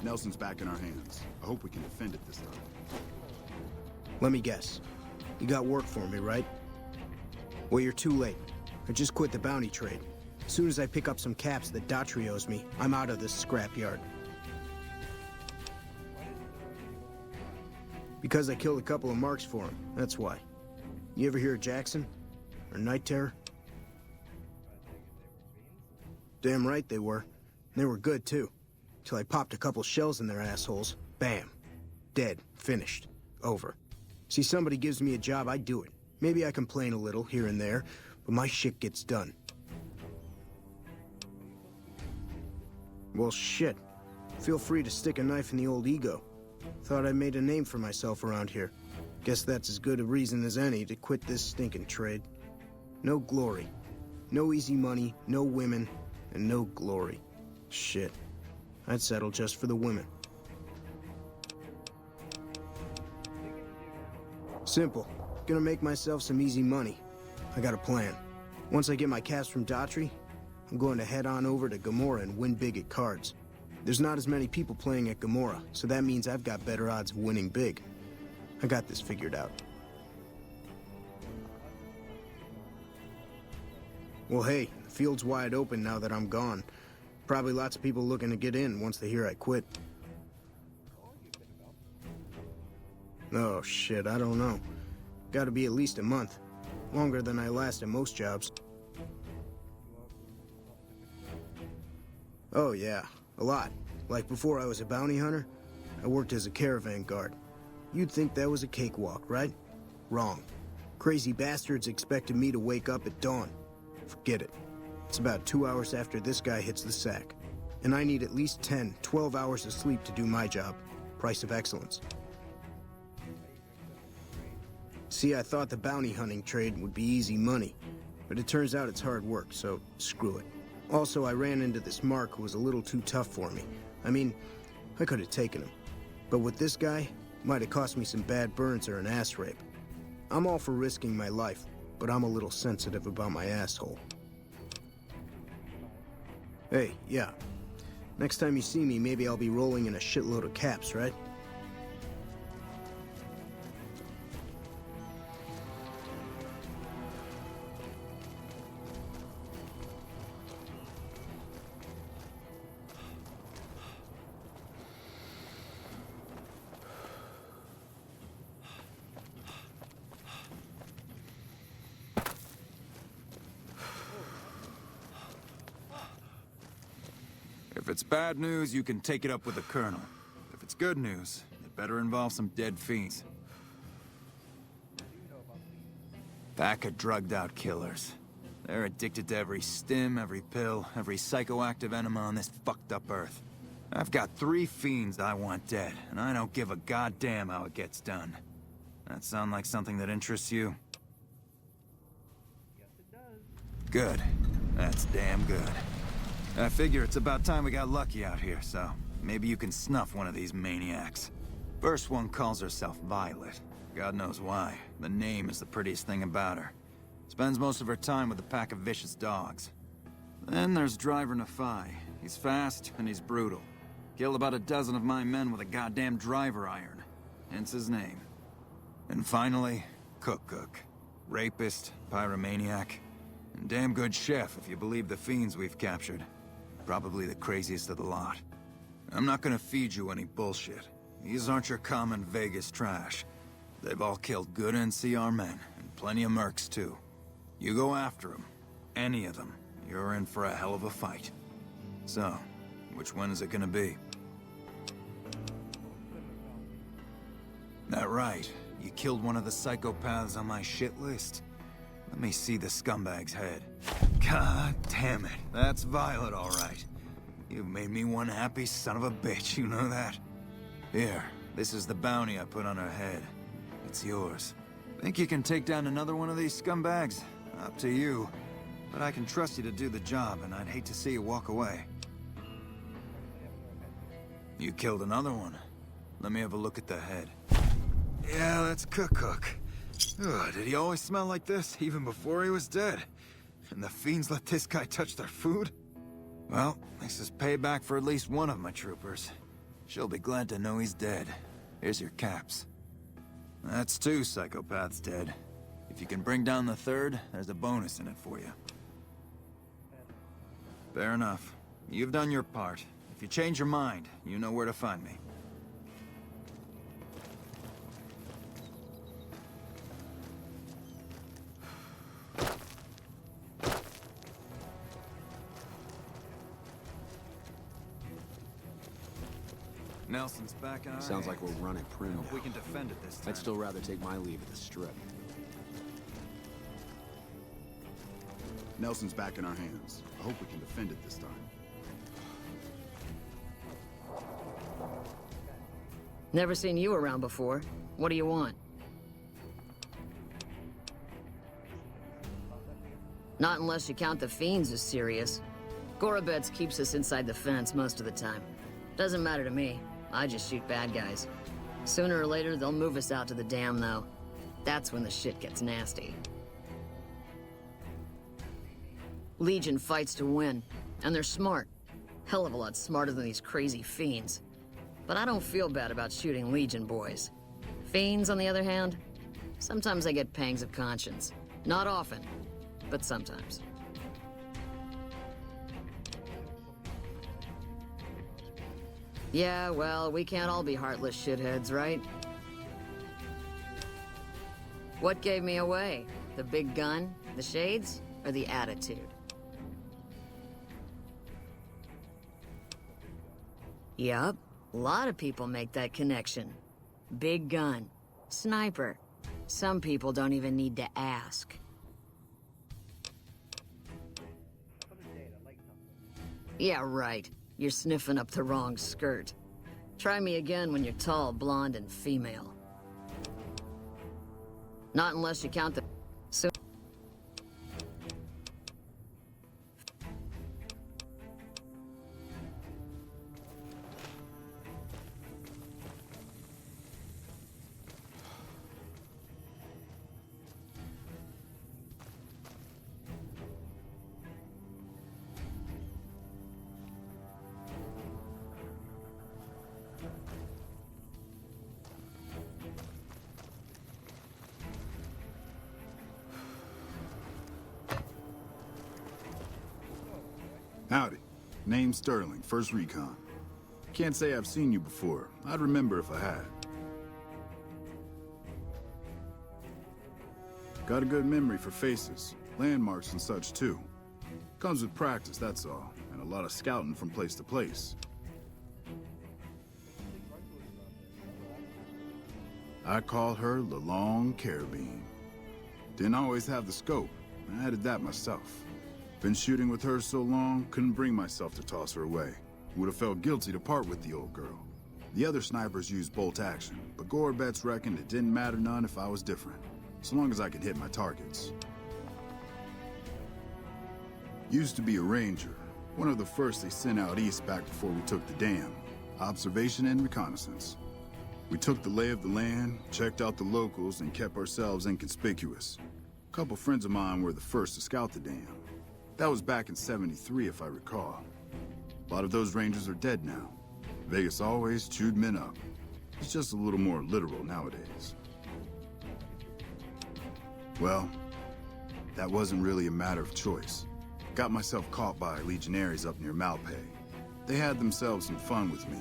Nelson's back in our hands. I hope we can defend it this time. Let me guess. You got work for me, right? Well, you're too late. I just quit the bounty trade. As soon as I pick up some caps that Daughtry owes me, I'm out of this scrapyard. Because I killed a couple of marks for him, that's why. You ever hear of Jackson? Or Night Terror? Damn right they were. They were good, too. Till I popped a couple shells in their assholes. Bam. Dead. Finished. Over. See, somebody gives me a job, I do it. Maybe I complain a little here and there, but my shit gets done. Well, shit. Feel free to stick a knife in the old ego. Thought I made a name for myself around here. Guess that's as good a reason as any to quit this stinking trade. No glory. No easy money, no women, and no glory. Shit. I'd settle just for the women. Simple. Gonna make myself some easy money. I got a plan. Once I get my caps from Daughtry, I'm going to head on over to Gomorrah and win big at cards. There's not as many people playing at Gomorrah, so that means I've got better odds of winning big. I got this figured out. Well, hey, the field's wide open now that I'm gone. Probably lots of people looking to get in once they hear I quit. Oh, shit, I don't know. Gotta be at least a month. Longer than I last at most jobs. Oh, yeah. A lot. Like before I was a bounty hunter, I worked as a caravan guard. You'd think that was a cakewalk, right? Wrong. Crazy bastards expected me to wake up at dawn. Forget it. It's about 2 hours after this guy hits the sack. And I need at least 10, 12 hours of sleep to do my job. Price of excellence. See, I thought the bounty hunting trade would be easy money, but it turns out it's hard work, so screw it. Also, I ran into this Mark who was a little too tough for me. I mean, I could have taken him. But with this guy, might have cost me some bad burns or an ass rape. I'm all for risking my life, but I'm a little sensitive about my asshole. Hey, yeah. Next time you see me, maybe I'll be rolling in a shitload of caps, right? If it's bad news, you can take it up with the Colonel. If it's good news, it better involve some dead fiends. Pack of drugged-out killers. They're addicted to every stim, every pill, every psychoactive enema on this fucked-up Earth. I've got 3 fiends I want dead, and I don't give a goddamn how it gets done. That sound like something that interests you? Yes, it does. Good. That's damn good. I figure it's about time we got lucky out here, so maybe you can snuff one of these maniacs. First one calls herself Violet. God knows why. The name is the prettiest thing about her. Spends most of her time with a pack of vicious dogs. Then there's Driver Nafai. He's fast and he's brutal. Killed about a dozen of my men with a goddamn driver iron. Hence his name. And finally, Cook. Rapist, pyromaniac, and damn good chef if you believe the fiends we've captured. Probably the craziest of the lot. I'm not gonna feed you any bullshit. These aren't your common Vegas trash. They've all killed good NCR men, and plenty of mercs too. You go after them, any of them, you're in for a hell of a fight. So, which one is it gonna be? That right, you killed one of the psychopaths on my shit list. Let me see the scumbag's head. God damn it, that's Violet all right. You've made me one happy son of a bitch, you know that? Here, this is the bounty I put on her head. It's yours. Think you can take down another one of these scumbags? Up to you. But I can trust you to do the job, and I'd hate to see you walk away. You killed another one. Let me have a look at the head. Yeah, that's Cook. Ugh, did he always smell like this, even before he was dead? And the fiends let this guy touch their food? Well, this is payback for at least one of my troopers. She'll be glad to know he's dead. Here's your caps. That's 2 psychopaths dead. If you can bring down the 3rd, there's a bonus in it for you. Fair enough. You've done your part. If you change your mind, you know where to find me. Nelson's back in our Sounds like we're hands. running prim Hope now. we can defend it this time. I'd still rather take my leave at the Strip. Nelson's back in our hands. I hope we can defend it this time. Never seen you around before. What do you want? Not unless you count the fiends as serious. Gorobets keeps us inside the fence most of the time. Doesn't matter to me. I just shoot bad guys. Sooner or later, they'll move us out to the dam, though. That's when the shit gets nasty. Legion fights to win, and they're smart. Hell of a lot smarter than these crazy fiends. But I don't feel bad about shooting Legion boys. Fiends, on the other hand, sometimes I get pangs of conscience. Not often, but sometimes. Yeah, well, we can't all be heartless shitheads, right? What gave me away? The big gun, the shades, or the attitude? Yup, a lot of people make that connection. Big gun, sniper. Some people don't even need to ask. Yeah, right. You're sniffing up the wrong skirt. Try me again when you're tall, blonde, and female. Not unless you count the... So Howdy. Name's Sterling, First Recon. Can't say I've seen you before. I'd remember if I had. Got a good memory for faces, landmarks and such too. Comes with practice, that's all, and a lot of scouting from place to place. I call her the Longue Carabine. Didn't always have the scope. I added that myself. Been shooting with her so long, couldn't bring myself to toss her away. Would have felt guilty to part with the old girl. The other snipers used bolt action, but Gorobets reckoned it didn't matter none if I was different, so long as I could hit my targets. Used to be a ranger, one of the first they sent out east back before we took the dam. Observation and reconnaissance. We took the lay of the land, checked out the locals, and kept ourselves inconspicuous. A couple friends of mine were the first to scout the dam. That was back in '73, if I recall. A lot of those rangers are dead now. Vegas always chewed men up. It's just a little more literal nowadays. Well, that wasn't really a matter of choice. Got myself caught by legionaries up near Malpay. They had themselves some fun with me.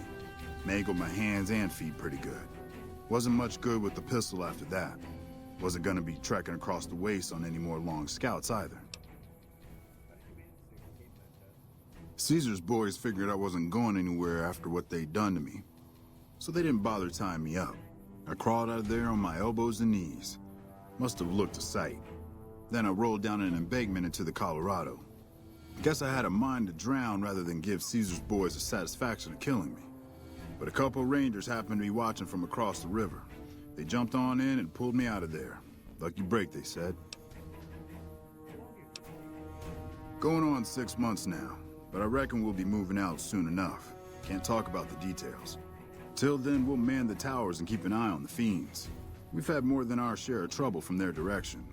Mangled my hands and feet pretty good. Wasn't much good with the pistol after that. Wasn't gonna be trekking across the waste on any more long scouts either. Caesar's boys figured I wasn't going anywhere after what they'd done to me, so they didn't bother tying me up. I crawled out of there on my elbows and knees. Must have looked a sight. Then I rolled down an embankment into the Colorado. Guess I had a mind to drown rather than give Caesar's boys the satisfaction of killing me. But a couple rangers happened to be watching from across the river. They jumped on in and pulled me out of there. Lucky break, they said. Going on 6 months now. But I reckon we'll be moving out soon enough. Can't talk about the details. Till then, we'll man the towers and keep an eye on the fiends. We've had more than our share of trouble from their direction.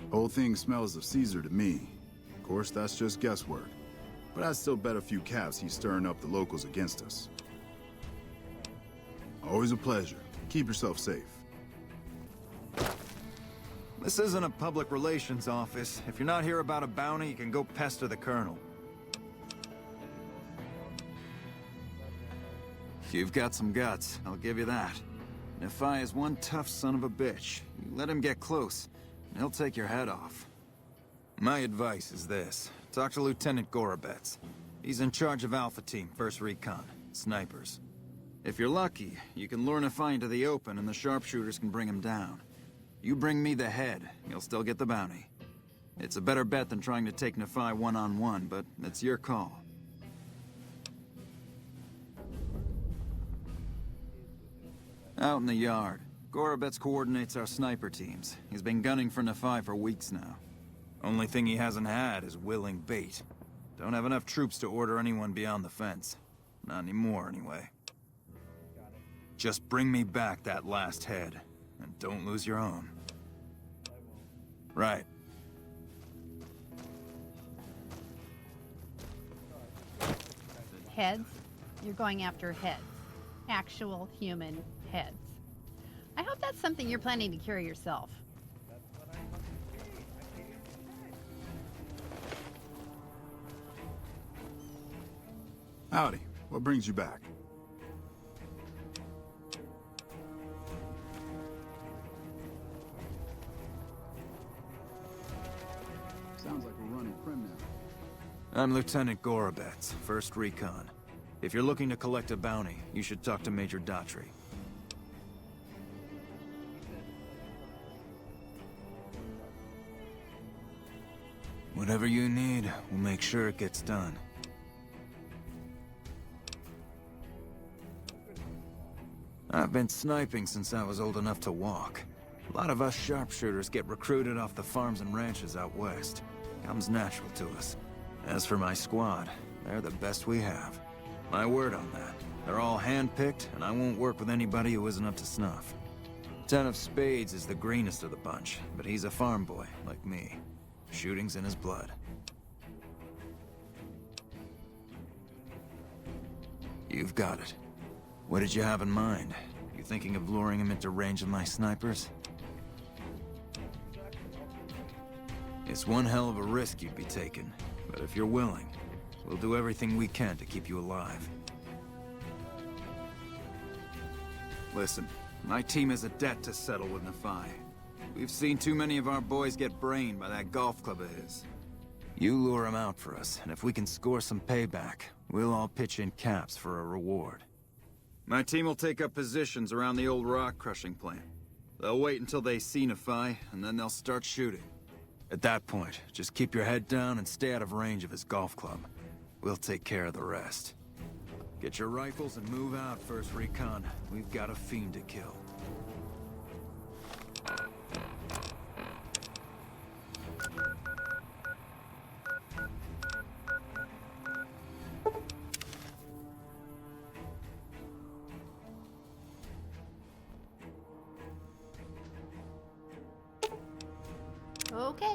Whole thing smells of Caesar to me. Of course, that's just guesswork. But I'd still bet a few caps he's stirring up the locals against us. Always a pleasure. Keep yourself safe. This isn't a public relations office. If you're not here about a bounty, you can go pester the colonel. You've got some guts, I'll give you that. Nephi is one tough son of a bitch. You let him get close, and he'll take your head off. My advice is this. Talk to Lieutenant Gorobets. He's in charge of Alpha Team, 1st Recon, snipers. If you're lucky, you can lure Nephi into the open and the sharpshooters can bring him down. You bring me the head, you'll still get the bounty. It's a better bet than trying to take Nephi one-on-one, but it's your call. Out in the yard. Gorobets coordinates our sniper teams. He's been gunning for Nephi for weeks now. Only thing he hasn't had is willing bait. Don't have enough troops to order anyone beyond the fence. Not anymore, anyway. Just bring me back that last head, and don't lose your own. Right. Heads? You're going after heads. Actual human heads. I hope that's something you're planning to cure yourself. Howdy. What brings you back? Sounds like we're running prim now. I'm Lieutenant Gorobets, 1st Recon. If you're looking to collect a bounty, you should talk to Major Daughtry. Whatever you need, we'll make sure it gets done. I've been sniping since I was old enough to walk. A lot of us sharpshooters get recruited off the farms and ranches out west. Comes natural to us. As for my squad, they're the best we have. My word on that. They're all hand-picked, and I won't work with anybody who isn't up to snuff. Ten of Spades is the greenest of the bunch, but he's a farm boy, like me. Shooting's in his blood. You've got it. What did you have in mind? You thinking of luring him into range of my snipers? It's one hell of a risk you'd be taking, but if you're willing, we'll do everything we can to keep you alive. Listen, my team has a debt to settle with Nephi. We've seen too many of our boys get brained by that golf club of his. You lure him out for us, and if we can score some payback, we'll all pitch in caps for a reward. My team will take up positions around the old rock crushing plant. They'll wait until they see Nephi, and then they'll start shooting. At that point, just keep your head down and stay out of range of his golf club. We'll take care of the rest. Get your rifles and move out, 1st Recon. We've got a fiend to kill. Okay.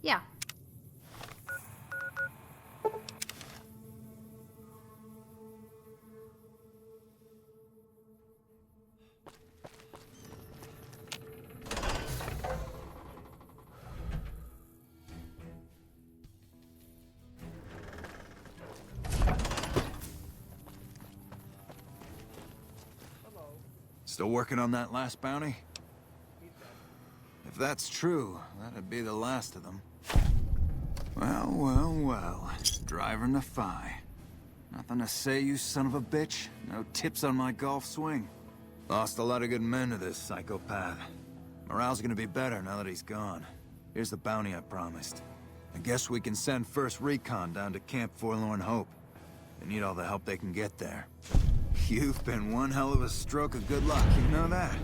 Yeah. Still working on that last bounty? If that's true, that'd be the last of them. Well, well, well. Driving the Phi. Nothing to say, you son of a bitch? No tips on my golf swing? Lost a lot of good men to this psychopath. Morale's gonna be better now that he's gone. Here's the bounty I promised. I guess we can send first recon down to Camp Forlorn Hope. They need all the help they can get there. You've been one hell of a stroke of good luck, you know that?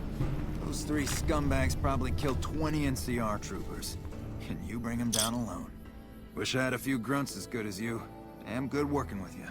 Those 3 scumbags probably killed 20 NCR troopers. And you bring them down alone. Wish I had a few grunts as good as you. Damn good working with you.